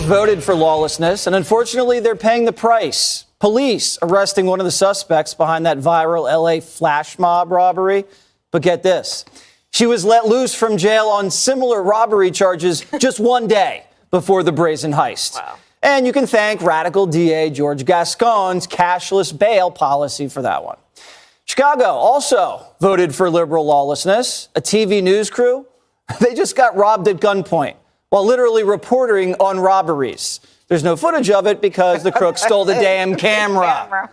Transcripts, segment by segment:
voted for lawlessness, and unfortunately, they're paying the price. Police arresting one of the suspects behind that viral LA flash mob robbery. But get this. She was let loose from jail on similar robbery charges just one day before the brazen heist. Wow. And you can thank radical DA George Gascon's cashless bail policy for that one. Chicago also voted for liberal lawlessness. A TV news crew, they just got robbed at gunpoint while literally reporting on robberies. There's no footage of it because the crook stole the damn camera.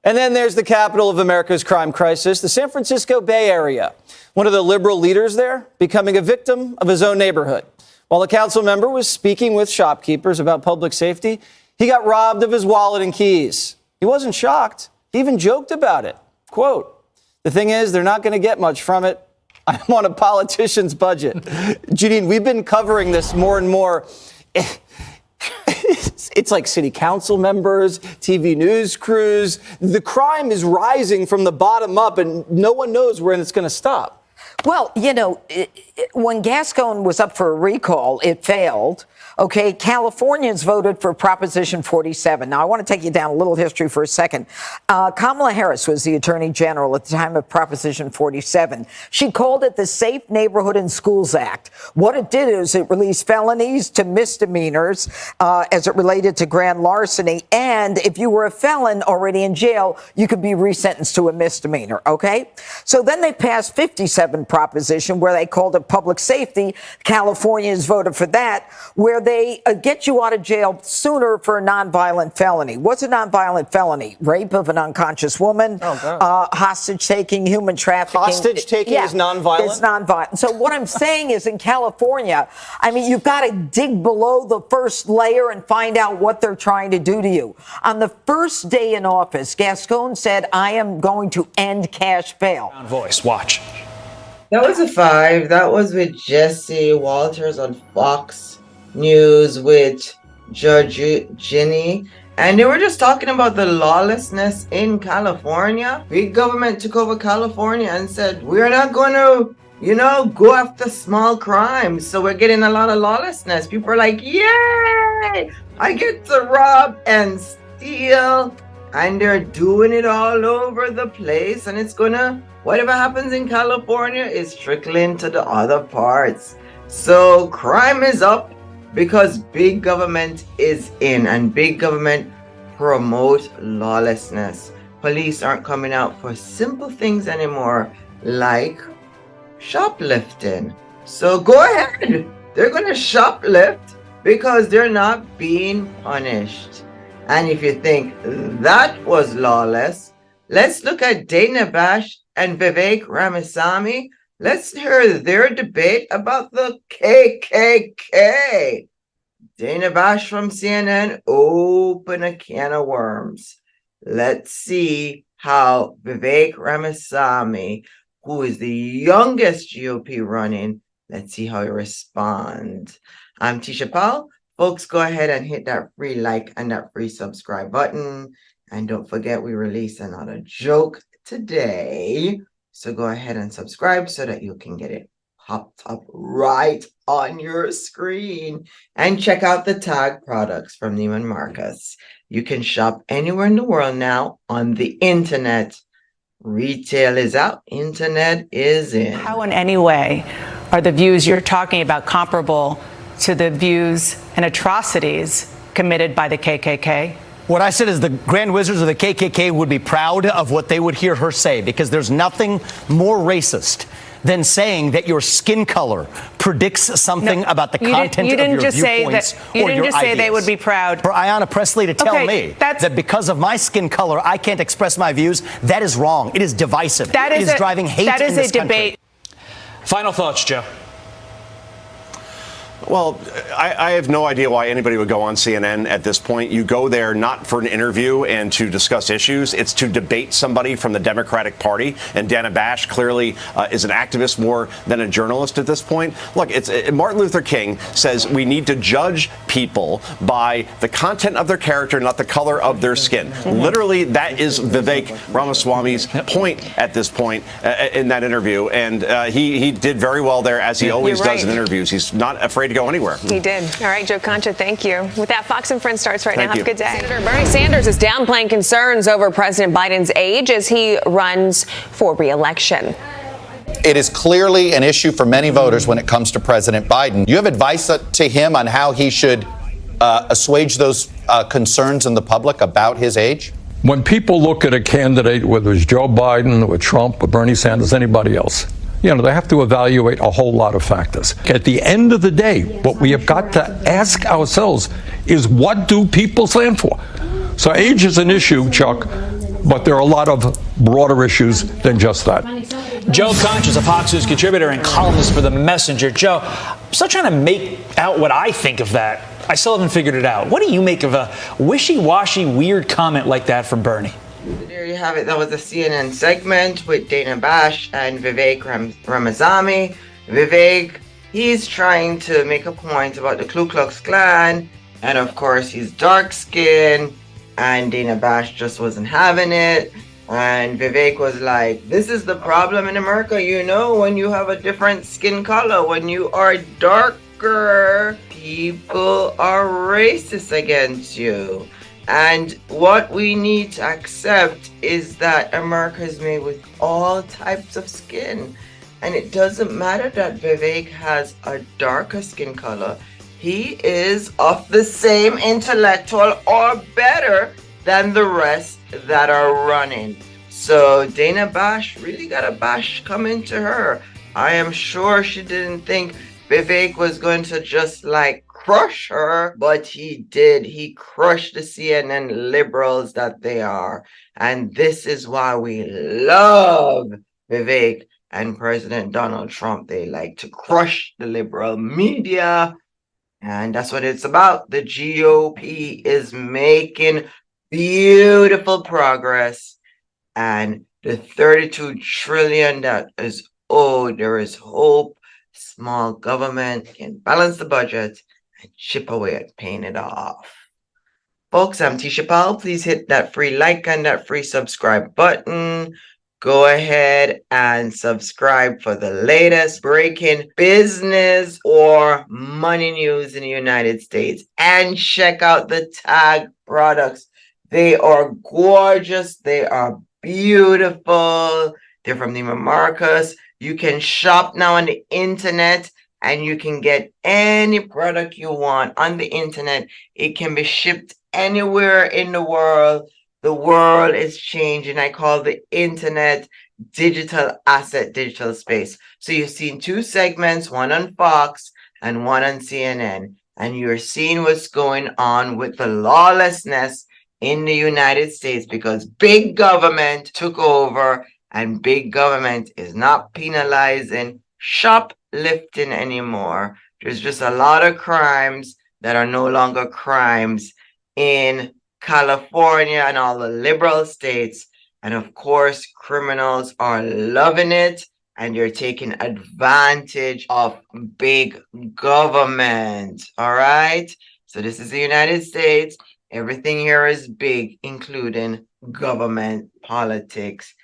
And then there's the capital of America's crime crisis, the San Francisco Bay Area. One of the liberal leaders there becoming a victim of his own neighborhood. While a council member was speaking with shopkeepers about public safety, he got robbed of his wallet and keys. He wasn't shocked. He even joked about it. Quote, "The thing is, they're not going to get much from it. I'm on a politician's budget." Janine, we've been covering this more and more. It's like city council members, TV news crews. The crime is rising from the bottom up, and no one knows when it's going to stop. Well, you know, when Gascon was up for a recall, it failed. Okay, Californians voted for Proposition 47. Now, I want to take you down a little history for a second. Kamala Harris was the Attorney General at the time of Proposition 47. She called it the Safe Neighborhood and Schools Act. What it did is it released felonies to misdemeanors as it related to grand larceny. And if you were a felon already in jail, you could be resentenced to a misdemeanor, okay? So then they passed 57 Proposition, where they called it public safety. Californians voted for that, where they get you out of jail sooner for a nonviolent felony. What's a nonviolent felony? Rape of an unconscious woman, hostage taking, human trafficking. Hostage taking is nonviolent? It's nonviolent. So what I'm saying is in California, I mean, you've got to dig below the first layer and find out what they're trying to do to you. On the first day in office, Gascon said, "I am going to end cash bail." Voice, watch. That was a 5. That was with Jesse Walters on Foxnews with Judge Ginny. And they were just talking about the lawlessness in California. Big government took over California and said, we're not going to, go after small crimes. So we're getting a lot of lawlessness. People are like, yay! I get to rob and steal. And they're doing it all over the place. And it's going to, whatever happens in California is trickling to the other parts. So crime is up because big government is in, and big government promote lawlessness. Police aren't coming out for simple things anymore, like shoplifting. So go ahead. They're going to shoplift because they're not being punished. And if you think that was lawless, let's look at Dana Bash and Vivek Ramaswamy. Let's hear their debate about the KKK. Dana Bash from CNN open a can of worms. Let's see how Vivek Ramaswamy, who is the youngest GOP running, let's see how he responds. I'm Tisha Powell. Folks, go ahead and hit that free like and that free subscribe button. And don't forget, we release another joke today. So go ahead and subscribe so that you can get it popped up right on your screen. And check out the tag products from Neiman Marcus. You can shop anywhere in the world now on the internet. Retail is out, internet is in. How in any way are the views you're talking about comparable to the views and atrocities committed by the KKK? What I said is the Grand Wizards of the KKK would be proud of what they would hear her say, because there's nothing more racist than saying that your skin color predicts something about the content of your viewpoints or your ideas. You didn't just say they would be proud. For Ayanna Pressley to tell me that because of my skin color I can't express my views, that is wrong. It is divisive. It is driving hate in this country. Final thoughts, Joe. Well, I have no idea why anybody would go on CNN at this point. You go there not for an interview and to discuss issues. It's to debate somebody from the Democratic Party. And Dana Bash clearly is an activist more than a journalist at this point. Look, Martin Luther King says we need to judge people by the content of their character, not the color of their skin. Literally, that is Vivek Ramaswamy's point at this point in that interview. And he did very well there, as he always does in interviews. He's not afraid afraid to go anywhere. He did. All right, Joe Concha, thank you. With that, Fox and Friends starts right now. Thank Have a you. good day. Senator Bernie Sanders is downplaying concerns over President Biden's age as he runs for re-election. It is clearly an issue for many voters when it comes to President Biden. You have advice to him on how he should assuage those concerns in the public about his age? When people look at a candidate, whether it's Joe Biden or Trump or Bernie Sanders, anybody else, they have to evaluate a whole lot of factors. At the end of the day, what we have got to ask ourselves is, what do people stand for? So age is an issue, Chuck, but there are a lot of broader issues than just that. Joe Concha is a Fox News contributor and columnist for The Messenger. Joe, I'm still trying to make out what I think of that. I still haven't figured it out. What do you make of a wishy-washy, weird comment like that from Bernie? There you have it. That was a CNN segment with Dana Bash and Vivek Ramaswamy. Vivek, he's trying to make a point about the Ku Klux Klan, and of course he's dark-skinned, and Dana Bash just wasn't having it. And Vivek was like, this is the problem in America, when you have a different skin color, when you are darker, people are racist against you. And what we need to accept is that America is made with all types of skin. And it doesn't matter that Vivek has a darker skin color. He is of the same intellectual or better than the rest that are running. So Dana Bash really got a bash coming to her. I am sure she didn't think Vivek was going to just crush her, but he did. He crushed the CNN liberals that they are. And this is why we love Vivek and President Donald Trump. They like to crush the liberal media. And that's what it's about. The GOP is making beautiful progress. And the $32 trillion that is owed, there is hope. Small government can balance the budget and chip away at paying it off. Folks, I'm Tisha Powell. Please hit that free like and that free subscribe button. Go ahead and subscribe for the latest breaking business or money news in the United States. And check out the tag products. They are gorgeous. They are beautiful. They're from Neiman Marcus. You can shop now on the internet and you can get any product you want on the internet. It can be shipped anywhere in the world. The world is changing. I call the internet digital asset, digital space. So you've seen two segments, one on Fox and one on CNN. And you're seeing what's going on with the lawlessness in the United States because big government took over and big government is not penalizing shoplifting anymore. There's just a lot of crimes that are no longer crimes in California and all the liberal states. And of course, criminals are loving it and you're taking advantage of big government. All right. So this is the United States. Everything here is big, including government, politics.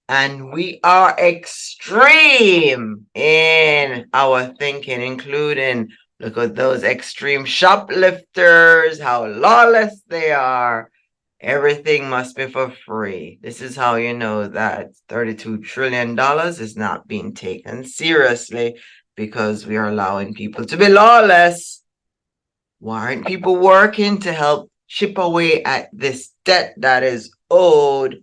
And we are extreme in our thinking, including look at those extreme shoplifters, how lawless they are. Everything must be for free. This is how you know that $32 trillion is not being taken seriously because we are allowing people to be lawless. Why aren't people working to help chip away at this debt that is owed?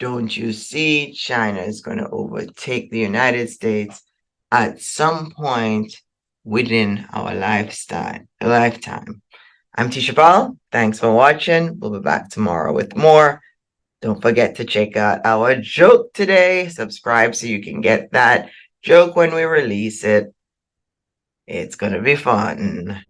Don't you see China is going to overtake the United States at some point within our lifetime? I'm Tisha Powell. Thanks for watching. We'll be back tomorrow with more. Don't forget to check out our joke today. Subscribe so you can get that joke when we release it. It's going to be fun.